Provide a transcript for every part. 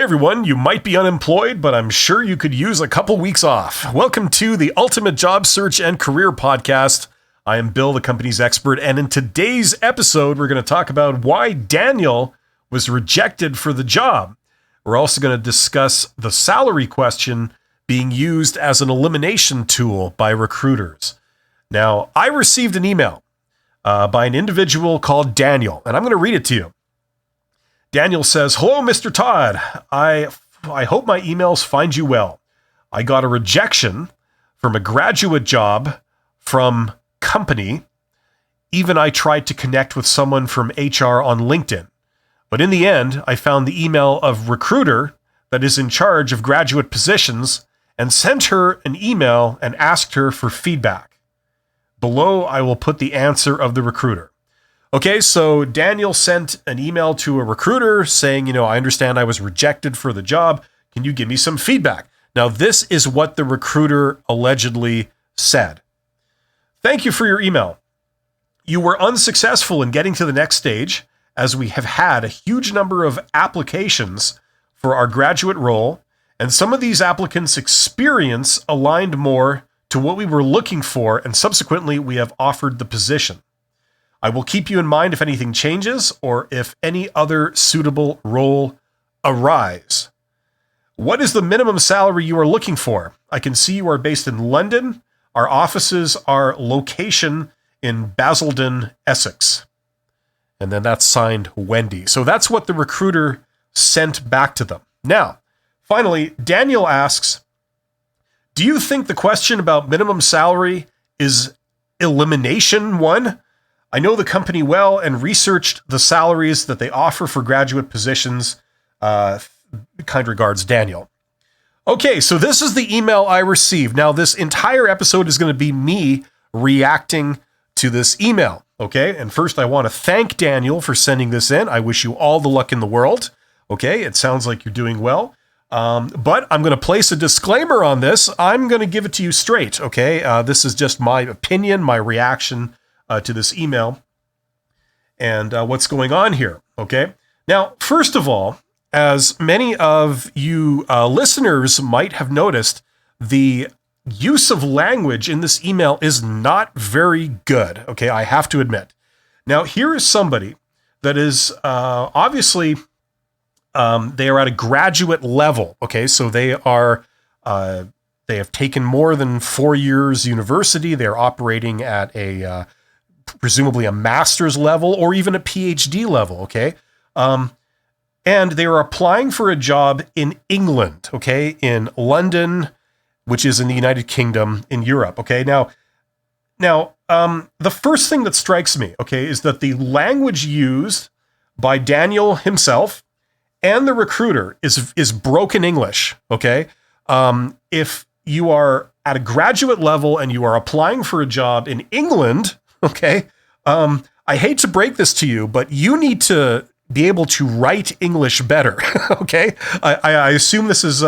everyone, you might be unemployed, but I'm sure you could use a couple weeks off. Welcome to the Ultimate Job Search and Career Podcast. I am Bill, the company's expert, and in today's episode, we're going to talk about why Daniel was rejected for the job. We're also going to discuss the salary question being used as an elimination tool by recruiters. Now, I received an email by an individual called Daniel, and I'm going to read it to you. Daniel says, "Hello, Mr. Todd. I hope my emails find you well. I got a rejection from a graduate job from company. Even I tried to connect with someone from HR on LinkedIn. But in the end, I found the email of recruiter that is in charge of graduate positions and sent her an email and asked her for feedback. Below, I will put the answer of the recruiter." Okay, so Daniel sent an email to a recruiter saying, I understand I was rejected for the job. Can you give me some feedback? Now, this is what the recruiter allegedly said. "Thank you for your email. You were unsuccessful in getting to the next stage, as we have had a huge number of applications for our graduate role, and some of these applicants' experience aligned more to what we were looking for, and subsequently we have offered the position. I will keep you in mind if anything changes or if any other suitable role arise. What is the minimum salary you are looking for? I can see you are based in London. Our offices are location in Basildon, Essex." And then that's signed Wendy. So that's what the recruiter sent back to them. Now, finally, Daniel asks, "Do you think the question about minimum salary is elimination one? I know the company well and researched the salaries that they offer for graduate positions. Kind regards, Daniel." Okay, so this is the email I received. Now, this entire episode is going to be me reacting to this email, okay? And first, I want to thank Daniel for sending this in. I wish you all the luck in the world, okay? It sounds like you're doing well. But I'm going to place a disclaimer on this. I'm going to give it to you straight, okay? This is just my opinion, my reaction to this email and what's going on here, okay? Now, first of all, as many of you listeners might have noticed, the use of language in this email is not very good, okay? I have to admit. Now, here is somebody that is obviously, they are at a graduate level, okay? So they have taken more than 4 years university. They're operating at a presumably a master's level or even a PhD level, okay? And they are applying for a job in England, okay? In London, which is in the United Kingdom, in Europe, okay? Now, the first thing that strikes me, okay, is that the language used by Daniel himself and the recruiter is broken English, okay? If you are at a graduate level and you are applying for a job in England, okay, I hate to break this to you, but you need to be able to write English better, okay? I assume this is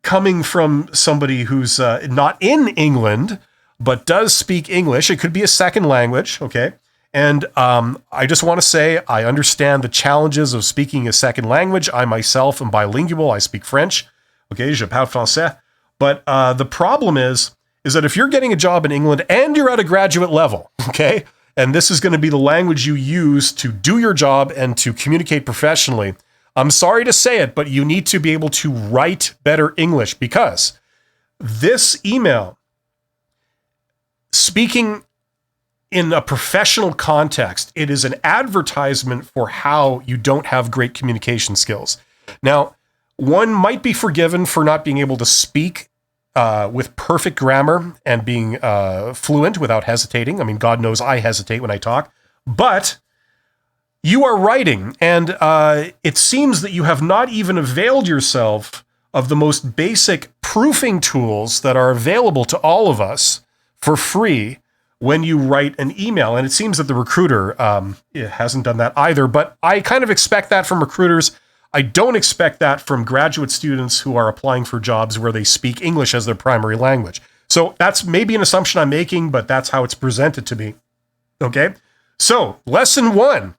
coming from somebody who's not in England, but does speak English. It could be a second language, okay? And I just want to say I understand the challenges of speaking a second language. I myself am bilingual. I speak French, okay? Je parle français. But the problem is that if you're getting a job in England and you're at a graduate level, okay, and this is going to be the language you use to do your job and to communicate professionally, I'm sorry to say it, but you need to be able to write better English, because this email, speaking in a professional context, it is an advertisement for how you don't have great communication skills. Now, one might be forgiven for not being able to speak with perfect grammar and being fluent without hesitating. I mean, God knows I hesitate when I talk. But you are writing, and it seems that you have not even availed yourself of the most basic proofing tools that are available to all of us for free when you write an email. And it seems that the recruiter hasn't done that either. But I kind of expect that from recruiters. I don't expect that from graduate students who are applying for jobs where they speak English as their primary language. So that's maybe an assumption I'm making, but that's how it's presented to me. Okay? So, lesson 1,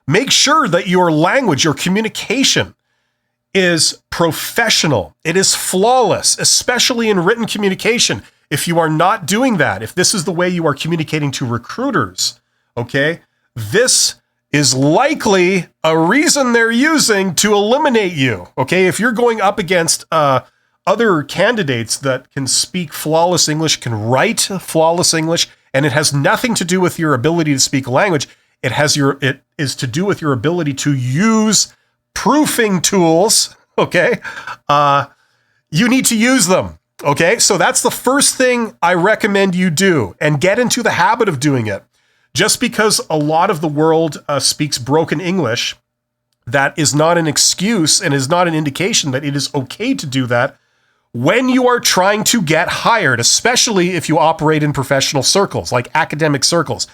make sure that your language, your communication is professional. It is flawless, especially in written communication. If you are not doing that, if this is the way you are communicating to recruiters, okay, this is likely a reason they're using to eliminate you, okay? If you're going up against other candidates that can speak flawless English, can write flawless English, and it has nothing to do with your ability to speak a language, it is to do with your ability to use proofing tools, okay? You need to use them. Okay, so that's the first thing I recommend you do, and get into the habit of doing it. Just because a lot of the world speaks broken English, that is not an excuse and is not an indication that it is okay to do that when you are trying to get hired, especially if you operate in professional circles, like academic circles.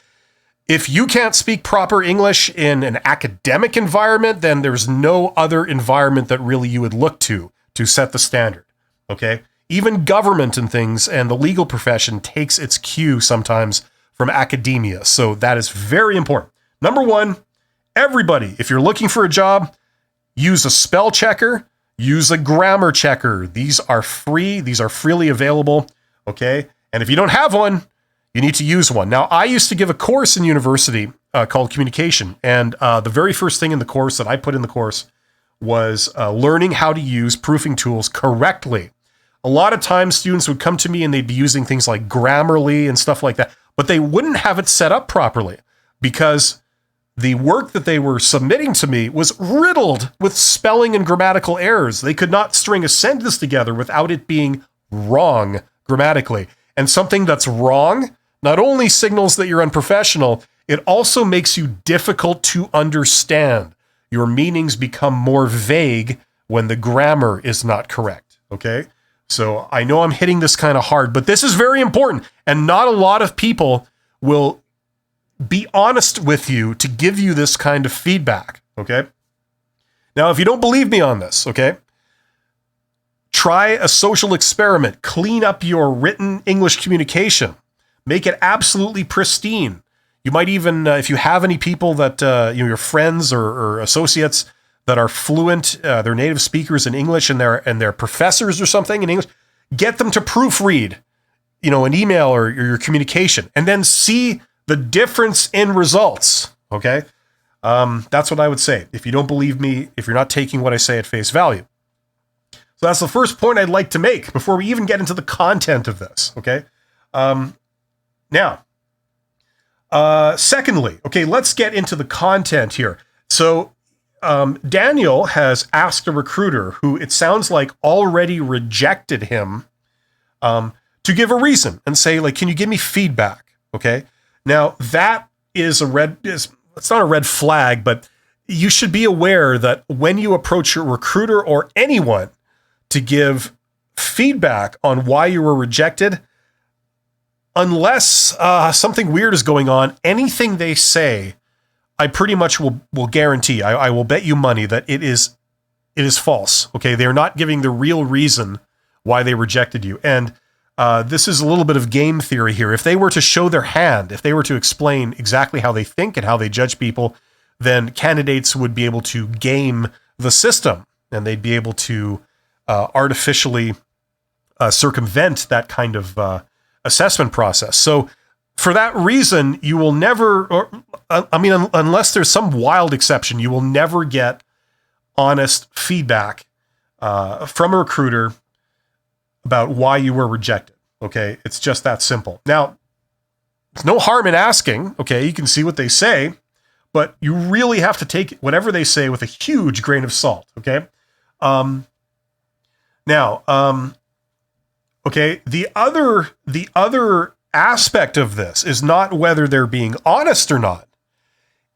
If you can't speak proper English in an academic environment, then there's no other environment that really you would look to set the standard, okay? Even government and things and the legal profession takes its cue sometimes from academia. So that is very important. Number one, everybody, if you're looking for a job, use a spell checker, use a grammar checker. These are free. These are freely available. Okay. And if you don't have one, you need to use one. Now, I used to give a course in university called communication. And the very first thing in the course that I put in the course was learning how to use proofing tools correctly. A lot of times students would come to me and they'd be using things like Grammarly and stuff like that, but they wouldn't have it set up properly because the work that they were submitting to me was riddled with spelling and grammatical errors. They could not string a sentence together without it being wrong grammatically. And something that's wrong not only signals that you're unprofessional, it also makes you difficult to understand. Your meanings become more vague when the grammar is not correct, okay? So I know I'm hitting this kind of hard, but this is very important. And not a lot of people will be honest with you to give you this kind of feedback, okay? Now, if you don't believe me on this, okay, try a social experiment. Clean up your written English communication. Make it absolutely pristine. You might even, if you have any people that, your friends or associates that are fluent, they're native speakers in English and they're professors or something in English, get them to proofread, an email or your communication, and then see the difference in results. Okay. That's what I would say. If you don't believe me, if you're not taking what I say at face value. So that's the first point I'd like to make before we even get into the content of this. Okay. Now, secondly, okay, let's get into the content here. So, Daniel has asked a recruiter who it sounds like already rejected him to give a reason and say, like, can you give me feedback? Okay. Now that is it's not a red flag, but you should be aware that when you approach your recruiter or anyone to give feedback on why you were rejected, unless something weird is going on, anything they say, I pretty much will guarantee, I will bet you money that it is false. Okay, they're not giving the real reason why they rejected you. And this is a little bit of game theory here. If they were to show their hand, if they were to explain exactly how they think and how they judge people, then candidates would be able to game the system and they'd be able to artificially circumvent that kind of assessment process. So for that reason, you will never, unless there's some wild exception, you will never get honest feedback from a recruiter about why you were rejected. Okay, it's just that simple. Now, there's no harm in asking. Okay, you can see what they say, but you really have to take whatever they say with a huge grain of salt. Okay. Okay, the other aspect of this is not whether they're being honest or not.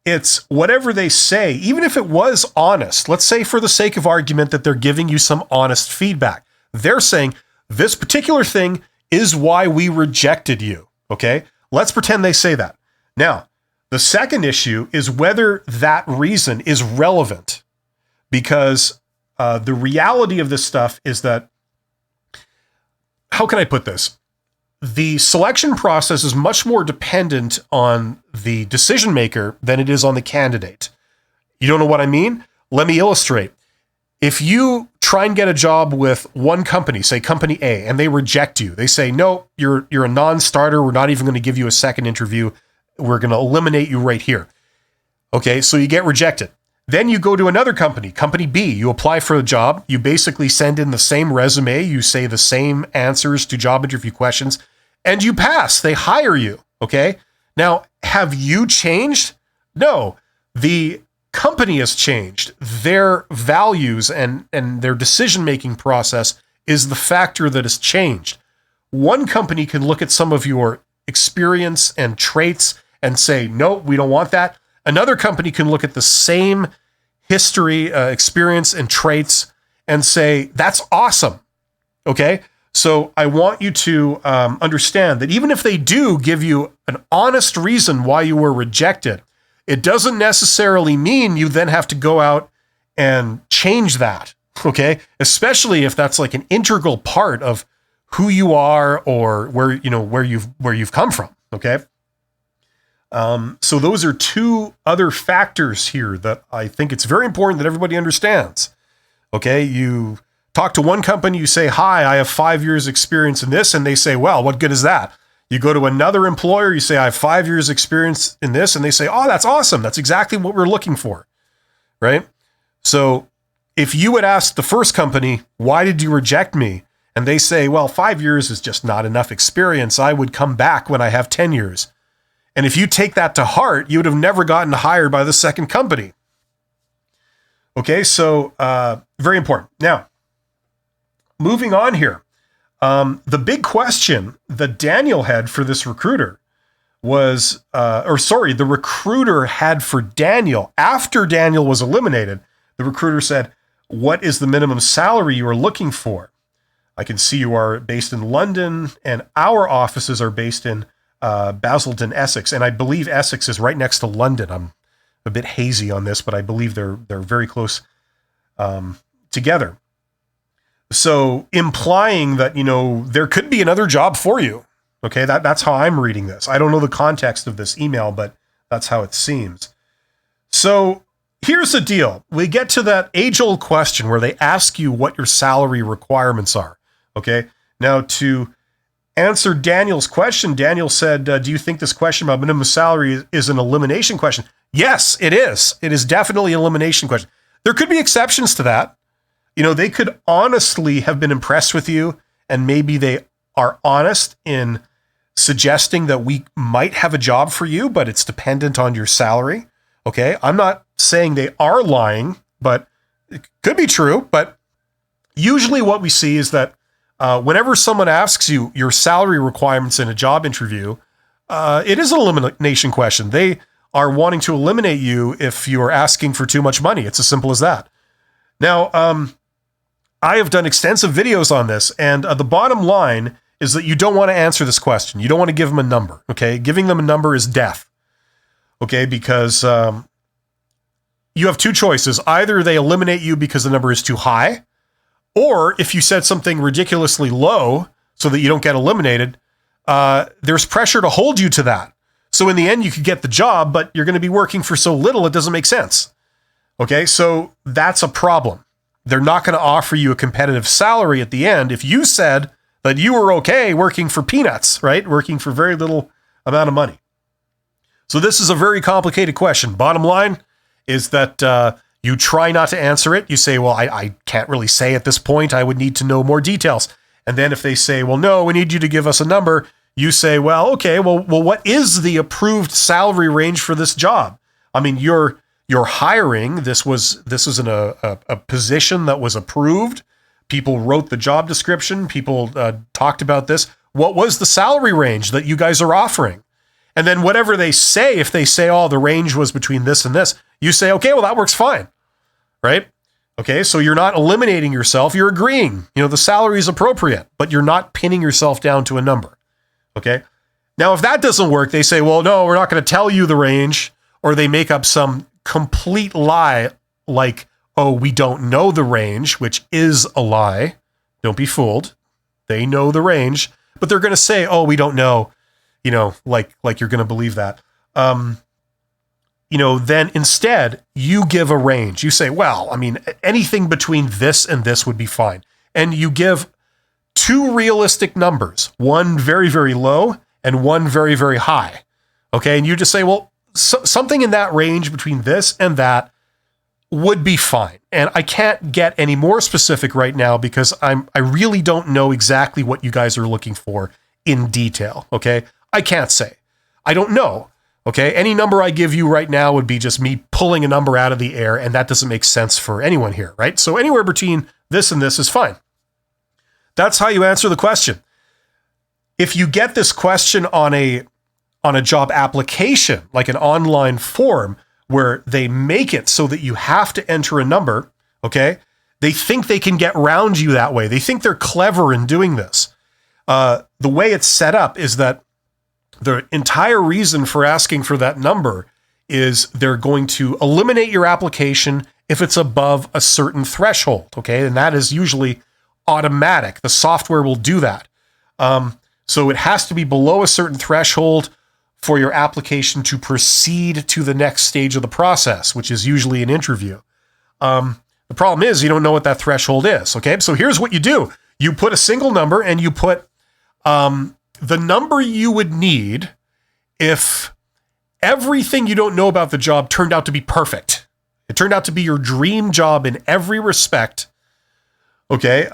It's whatever they say, even if it was honest. Let's say for the sake of argument that they're giving you some honest feedback. They're saying this particular thing is why we rejected you. Okay, let's pretend they say that. Now, the second issue is whether that reason is relevant, because the reality of this stuff is that, how can I put this? The selection process is much more dependent on the decision maker than it is on the candidate. You don't know what I mean? Let me illustrate. If you try and get a job with one company, say company A, and they reject you, they say, no, you're a non-starter. We're not even going to give you a second interview. We're going to eliminate you right here. Okay, so you get rejected. Then you go to another company, company B. You apply for a job. You basically send in the same resume. You say the same answers to job interview questions, and you pass. They hire you. Okay, now have you changed? No, the company has changed. Their values and their decision-making process is the factor that has changed. One company can look at some of your experience and traits and say, no, we don't want that. Another company can look at the same history, experience, and traits and say, that's awesome. Okay? So I want you to understand that even if they do give you an honest reason why you were rejected, it doesn't necessarily mean you then have to go out and change that, okay? Especially if that's like an integral part of who you are or where you've come from, okay? So those are two other factors here that I think it's very important that everybody understands, okay? You talk to one company, you say, hi, I have 5 years experience in this, and they say, well, what good is that? You go to another employer, you say, I have 5 years experience in this, and they say, oh, that's awesome. That's exactly what we're looking for, right? So if you would ask the first company, why did you reject me? And they say, well, 5 years is just not enough experience. I would come back when I have 10 years. And if you take that to heart, you would have never gotten hired by the second company. Okay, so very important. Now, moving on here. The big question that Daniel had for this recruiter was, the recruiter had for Daniel after Daniel was eliminated. The recruiter said, what is the minimum salary you are looking for? I can see you are based in London and our offices are based in Basildon, Essex. And I believe Essex is right next to London. I'm a bit hazy on this, but I believe they're very close together. So implying that, there could be another job for you. Okay, that's how I'm reading this. I don't know the context of this email, but that's how it seems. So here's the deal. We get to that age-old question where they ask you what your salary requirements are. Okay, now to answer Daniel's question, Daniel said, do you think this question about minimum salary is an elimination question? Yes, it is. It is definitely an elimination question. There could be exceptions to that. They could honestly have been impressed with you, and maybe they are honest in suggesting that we might have a job for you, but it's dependent on your salary. Okay, I'm not saying they are lying, but it could be true. But usually what we see is that whenever someone asks you your salary requirements in a job interview, it is an elimination question. They are wanting to eliminate you if you are asking for too much money. It's as simple as that. Now, I have done extensive videos on this, and the bottom line is that you don't want to answer this question. You don't want to give them a number, okay? Giving them a number is death, okay? Because you have two choices. Either they eliminate you because the number is too high, or if you said something ridiculously low so that you don't get eliminated, there's pressure to hold you to that. So in the end, you could get the job, but you're going to be working for so little, it doesn't make sense, okay? So that's a problem. They're not going to offer you a competitive salary at the end if you said that you were okay working for peanuts, right? Working for very little amount of money. So this is a very complicated question. Bottom line is that you try not to answer it. You say, well, I can't really say at this point. I would need to know more details. And then if they say, well, no, we need you to give us a number, you say, well, okay, well, what is the approved salary range for this job? I mean, you're hiring. This was a position that was approved. People wrote the job description. People talked about this. What was the salary range that you guys are offering? And then whatever they say, if they say, oh, the range was between this and this, you say, okay, well, that works fine, right? Okay, so you're not eliminating yourself. You're agreeing. The salary is appropriate, but you're not pinning yourself down to a number, okay? Now, if that doesn't work, they say, well, no, we're not going to tell you the range, or they make up some complete lie like, oh, we don't know the range, which is a lie. Don't be fooled. They know the range, but they're going to say, oh, we don't know, like you're going to believe that. then instead you give a range. You say, well, I mean, anything between this and this would be fine. And you give two realistic numbers, one very, very low and one very, very high. Okay. And you just say, well, something in that range between this and that would be fine. And I can't get any more specific right now because I really don't know exactly what you guys are looking for in detail. Okay. I can't say. I don't know. Okay. Any number I give you right now would be just me pulling a number out of the air, and that doesn't make sense for anyone here, right? So anywhere between this and this is fine. That's how you answer the question. If you get this question on a job application, like an online form where they make it so that you have to enter a number, okay? They think they can get around you that way. They think they're clever in doing this. The way it's set up is that the entire reason for asking for that number is they're going to eliminate your application if it's above a certain threshold, okay? And that is usually automatic. The software will do that. So it has to be below a certain threshold for your application to proceed to the next stage of the process, which is usually an interview. The problem is you don't know what that threshold is, okay? So here's what you do. You put a single number and you put the number you would need if everything you don't know about the job turned out to be perfect. It turned out to be your dream job in every respect, okay?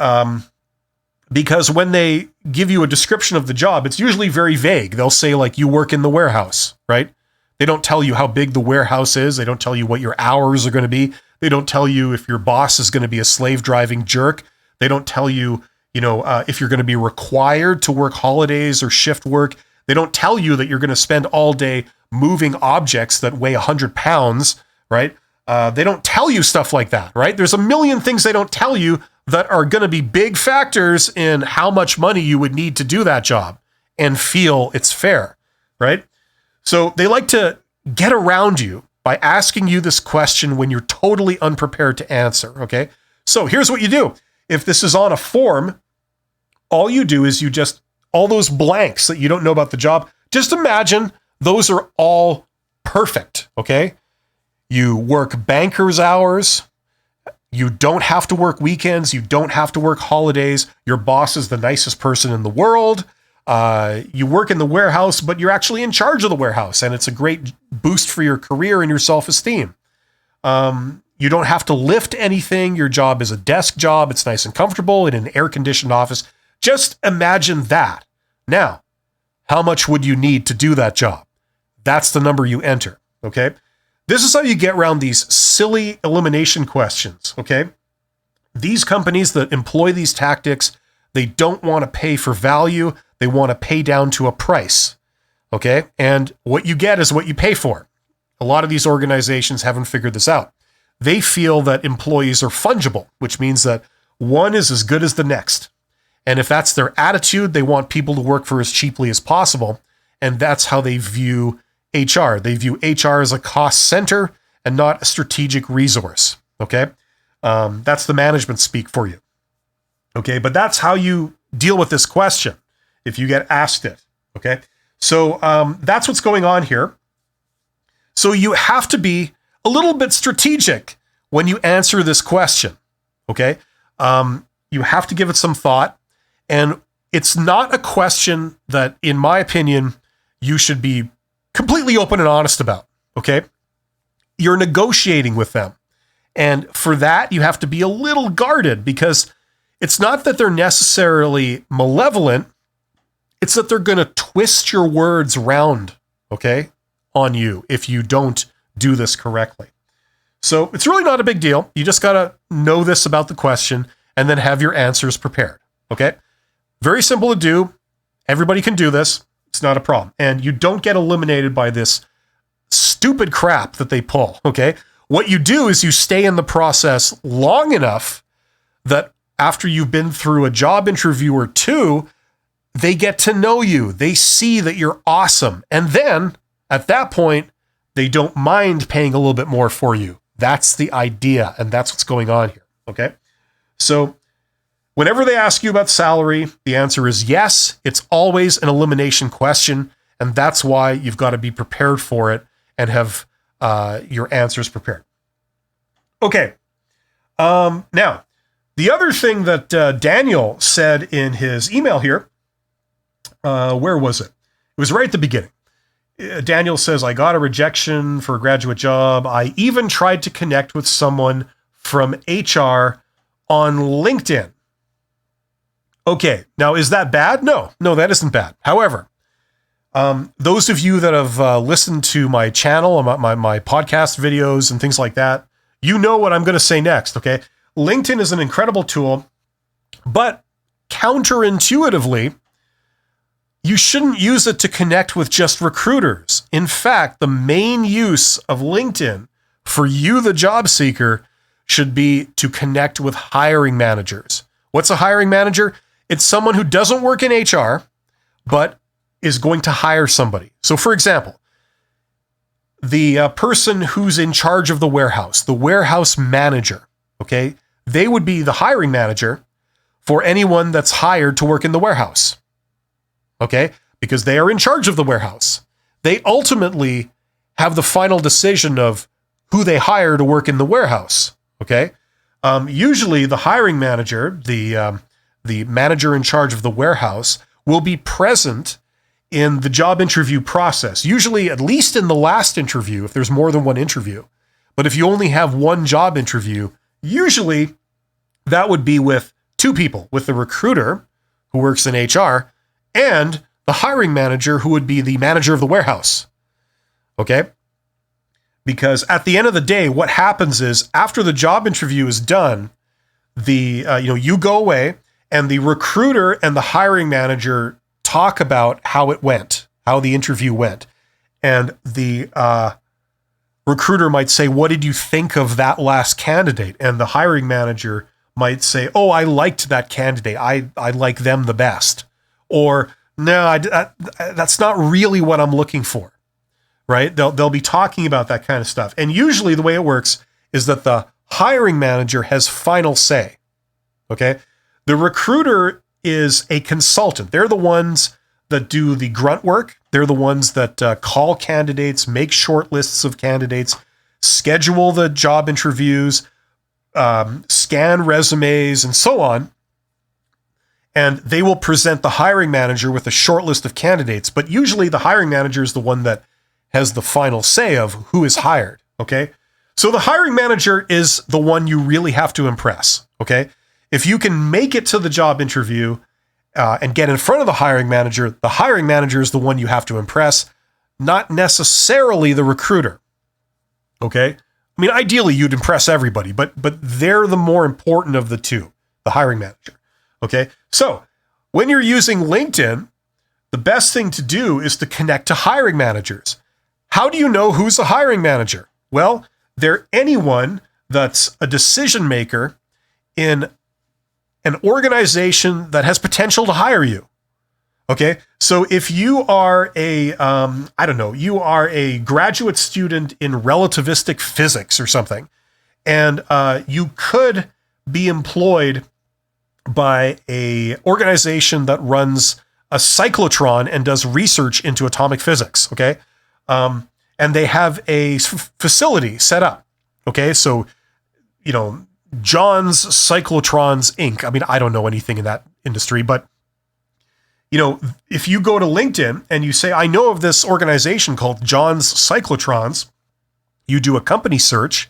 Because when they give you a description of the job, it's usually very vague. They'll say like you work in the warehouse, right? They don't tell you how big the warehouse is. They don't tell you what your hours are going to be. They don't tell you if your boss is going to be a slave driving jerk. They don't tell you, if you're going to be required to work holidays or shift work. They don't tell you that you're going to spend all day moving objects that weigh 100 pounds, right? They don't tell you stuff like that, right? There's a million things they don't tell you that are going to be big factors in how much money you would need to do that job and feel it's fair, right? So they like to get around you by asking you this question when you're totally unprepared to answer, okay? So here's what you do. If this is on a form, all you do is all those blanks that you don't know about the job, just imagine those are all perfect, okay? You work banker's hours. You don't have to work weekends. You don't have to work holidays. Your boss is the nicest person in the world. You work in the warehouse, but you're actually in charge of the warehouse, and it's a great boost for your career and your self-esteem. You don't have to lift anything. Your job is a desk job. It's nice and comfortable in an air-conditioned office. Just imagine that. Now, how much would you need to do that job? That's the number you enter, okay? This is how you get around these silly elimination questions, okay? These companies that employ these tactics, they don't want to pay for value. They want to pay down to a price, okay? And what you get is what you pay for. A lot of these organizations haven't figured this out. They feel that employees are fungible, which means that one is as good as the next. And if that's their attitude, they want people to work for as cheaply as possible. And that's how they view HR. They view HR as a cost center and not a strategic resource. Okay. That's the management speak for you. Okay. But that's how you deal with this question if you get asked it. Okay. So that's what's going on here. So you have to be a little bit strategic when you answer this question. Okay. You have to give it some thought. And it's not a question that, in my opinion, you should be completely open and honest about, okay? You're negotiating with them. And for that, you have to be a little guarded because it's not that they're necessarily malevolent. It's that they're going to twist your words around, okay, on you if you don't do this correctly. So it's really not a big deal. You just got to know this about the question and then have your answers prepared, okay? Very simple to do. Everybody can do this. It's not a problem. And you don't get eliminated by this stupid crap that they pull, okay? What you do is you stay in the process long enough that after you've been through a job interview or two, they get to know you. They see that you're awesome. And then at that point, they don't mind paying a little bit more for you. That's the idea. And that's what's going on here, okay? So whenever they ask you about salary, the answer is yes. It's always an elimination question, and that's why you've got to be prepared for it and have your answers prepared. Okay. Now, the other thing that Daniel said in his email here, where was it? It was right at the beginning. Daniel says, I got a rejection for a graduate job. I even tried to connect with someone from HR on LinkedIn. Okay, now is that bad? No, that isn't bad. However, those of you that have listened to my channel, my podcast videos and things like that, you know what I'm going to say next, okay? LinkedIn is an incredible tool, but counterintuitively, you shouldn't use it to connect with just recruiters. In fact, the main use of LinkedIn for you, the job seeker, should be to connect with hiring managers. What's a hiring manager? It's someone who doesn't work in HR, but is going to hire somebody. So for example, the person who's in charge of the warehouse manager, okay? They would be the hiring manager for anyone that's hired to work in the warehouse, okay? Because they are in charge of the warehouse. They ultimately have the final decision of who they hire to work in the warehouse, okay? Usually the hiring manager, the manager in charge of the warehouse, will be present in the job interview process, usually at least in the last interview, if there's more than one interview. But if you only have one job interview, usually that would be with two people, with the recruiter who works in HR and the hiring manager who would be the manager of the warehouse. Okay? Because at the end of the day, what happens is after the job interview is done, you go away and the recruiter and the hiring manager talk about how it went, how the interview went. And the recruiter might say, what did you think of that last candidate? And the hiring manager might say, oh, I liked that candidate. I like them the best. Or, no, that's not really what I'm looking for, right? They'll be talking about that kind of stuff. And usually the way it works is that the hiring manager has final say, okay? The recruiter is a consultant. They're the ones that do the grunt work. They're the ones that call candidates, make short lists of candidates, schedule the job interviews, scan resumes, and so on. And they will present the hiring manager with a short list of candidates. But usually the hiring manager is the one that has the final say of who is hired, okay? So the hiring manager is the one you really have to impress, okay? If you can make it to the job interview and get in front of the hiring manager is the one you have to impress, not necessarily the recruiter. Okay? I mean, ideally you'd impress everybody, but they're the more important of the two, the hiring manager. Okay? So when you're using LinkedIn, the best thing to do is to connect to hiring managers. How do you know who's a hiring manager? Well, they're anyone that's a decision maker in an organization that has potential to hire you. Okay. So if you are you are a graduate student in relativistic physics or something, and you could be employed by a organization that runs a cyclotron and does research into atomic physics. Okay. And they have a facility set up. Okay. So, John's Cyclotrons Inc. I mean, I don't know anything in that industry, but if you go to LinkedIn and you say, I know of this organization called John's Cyclotrons, you do a company search,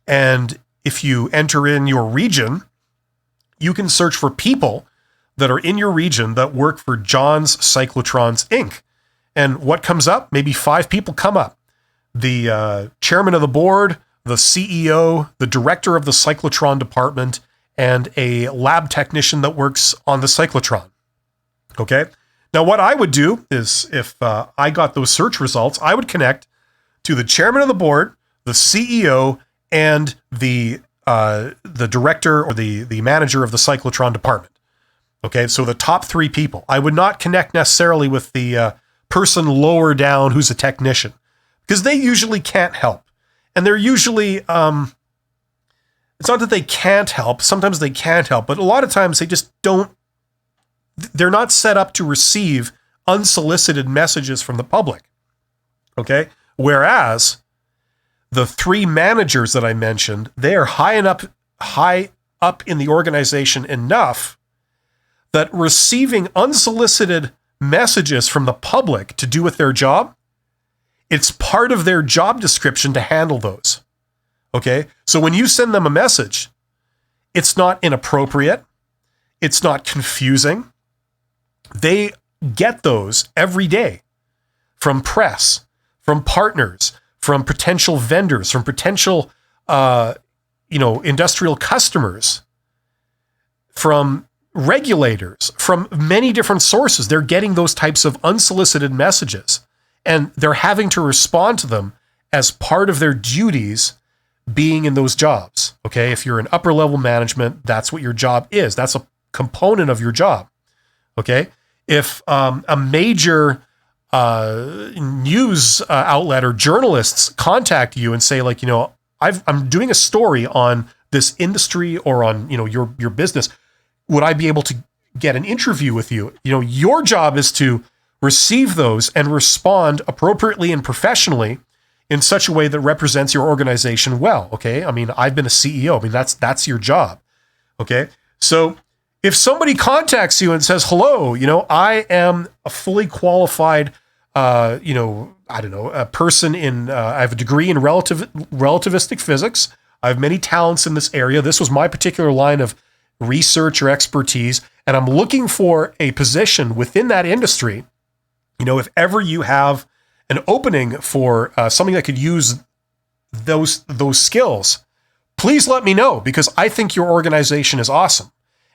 and if you enter in your region, you can search for people that are in your region that work for John's Cyclotrons Inc. And what comes up? Maybe 5 people come up. The chairman of the board, the CEO, the director of the cyclotron department, and a lab technician that works on the cyclotron. Okay. Now, what I would do is if I got those search results, I would connect to the chairman of the board, the CEO, and the director or the manager of the cyclotron department. Okay. So the top 3 people. I would not connect necessarily with the person lower down who's a technician, because they usually can't help. And they're usually, it's not that they can't help. Sometimes they can't help, but a lot of times they just they're not set up to receive unsolicited messages from the public. Okay. Whereas the three managers that I mentioned, they are high up in the organization enough that receiving unsolicited messages from the public to do with their job, it's part of their job description to handle those. Okay? So when you send them a message, it's not inappropriate. It's not confusing. They get those every day from press, from partners, from potential vendors, from potential, industrial customers, from regulators, from many different sources. They're getting those types of unsolicited messages, and they're having to respond to them as part of their duties being in those jobs. Okay. If you're in upper level management, that's what your job is. That's a component of your job. Okay. If a major news outlet or journalists contact you and say, like, I'm doing a story on this industry or on, your business, would I be able to get an interview with you? Your job is to receive those and respond appropriately and professionally in such a way that represents your organization well. Okay. I mean, I've been a CEO. I mean, that's your job. Okay. So if somebody contacts you and says, hello, I am a fully qualified, a person in, I have a degree in relativistic physics. I have many talents in this area. This was my particular line of research or expertise, and I'm looking for a position within that industry. If ever you have an opening for something that could use those skills, please let me know, because I think your organization is awesome.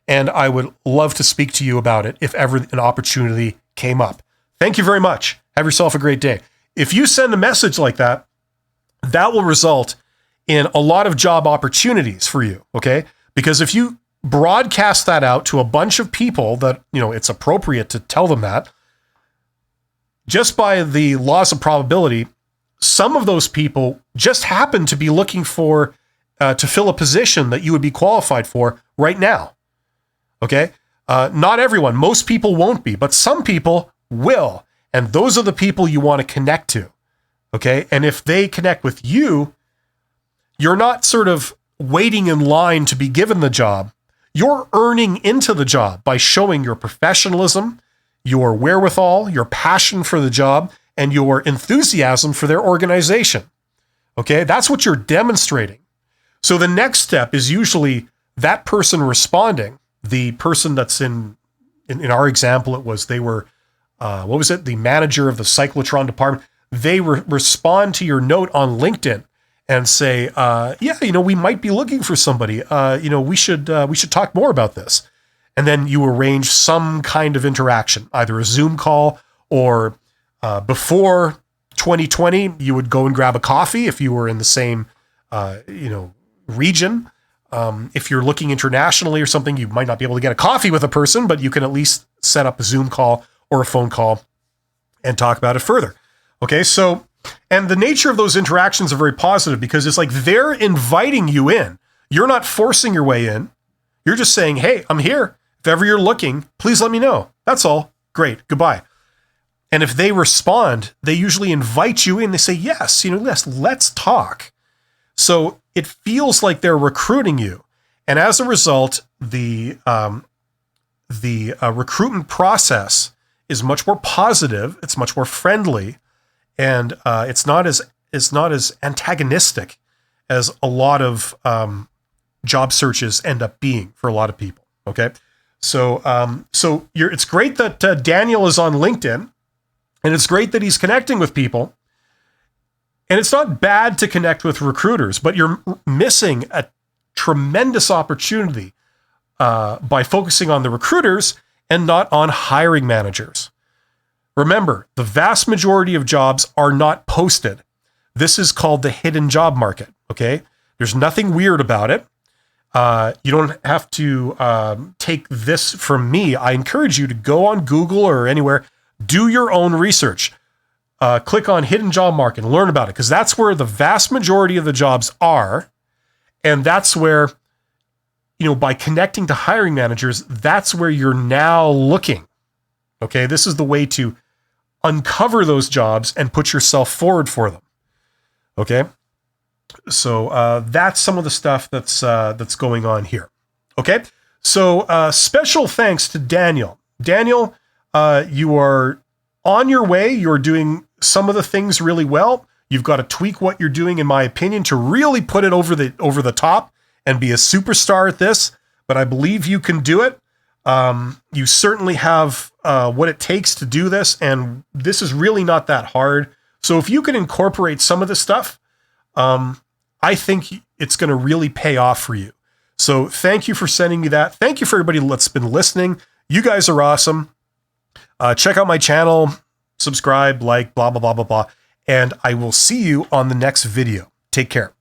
And I would love to speak to you about it if ever an opportunity came up. Thank you very much. Have yourself a great day. If you send a message like that, that will result in a lot of job opportunities for you, okay? Because if you broadcast that out to a bunch of people that, it's appropriate to tell them that, just by the laws of probability, some of those people just happen to be looking for, to fill a position that you would be qualified for right now. Okay. Not everyone, most people won't be, but some people will. And those are the people you want to connect to. Okay. And if they connect with you, you're not sort of waiting in line to be given the job. You're earning into the job by showing your professionalism, your wherewithal, your passion for the job, and your enthusiasm for their organization. Okay. That's what you're demonstrating. So the next step is usually that person responding. The person that's in our example, they were, the manager of the cyclotron department. They respond to your note on LinkedIn and say, we might be looking for somebody. We should talk more about this. And then you arrange some kind of interaction, either a Zoom call or before 2020, you would go and grab a coffee if you were in the same, region. If you're looking internationally or something, you might not be able to get a coffee with a person, but you can at least set up a Zoom call or a phone call and talk about it further. Okay. So, and the nature of those interactions are very positive because it's like they're inviting you in. You're not forcing your way in. You're just saying, hey, I'm here. If ever you're looking, please let me know. That's all. Great. Goodbye. And if they respond, they usually invite you in. They say, yes, let's talk. So it feels like they're recruiting you. And as a result, the recruitment process is much more positive. It's much more friendly. And it's not as antagonistic as a lot of job searches end up being for a lot of people. Okay. So it's great that Daniel is on LinkedIn, and it's great that he's connecting with people. And it's not bad to connect with recruiters, but you're missing a tremendous opportunity by focusing on the recruiters and not on hiring managers. Remember, the vast majority of jobs are not posted. This is called the hidden job market, okay? There's nothing weird about it. You don't have to take this from me. I encourage you to go on Google or anywhere, do your own research. Click on hidden job market and learn about it, because that's where the vast majority of the jobs are. And that's where, by connecting to hiring managers, that's where you're now looking. Okay, this is the way to uncover those jobs and put yourself forward for them. Okay, So that's some of the stuff that's going on here. Okay. So special thanks to Daniel. Daniel, you are on your way. You're doing some of the things really well. You've got to tweak what you're doing, in my opinion, to really put it over the top and be a superstar at this. But I believe you can do it. You certainly have what it takes to do this, and this is really not that hard. So if you can incorporate some of this stuff, I think it's going to really pay off for you. So thank you for sending me that. Thank you for everybody that's been listening. You guys are awesome. Check out my channel, subscribe, like, blah, blah, blah, blah, blah. And I will see you on the next video. Take care.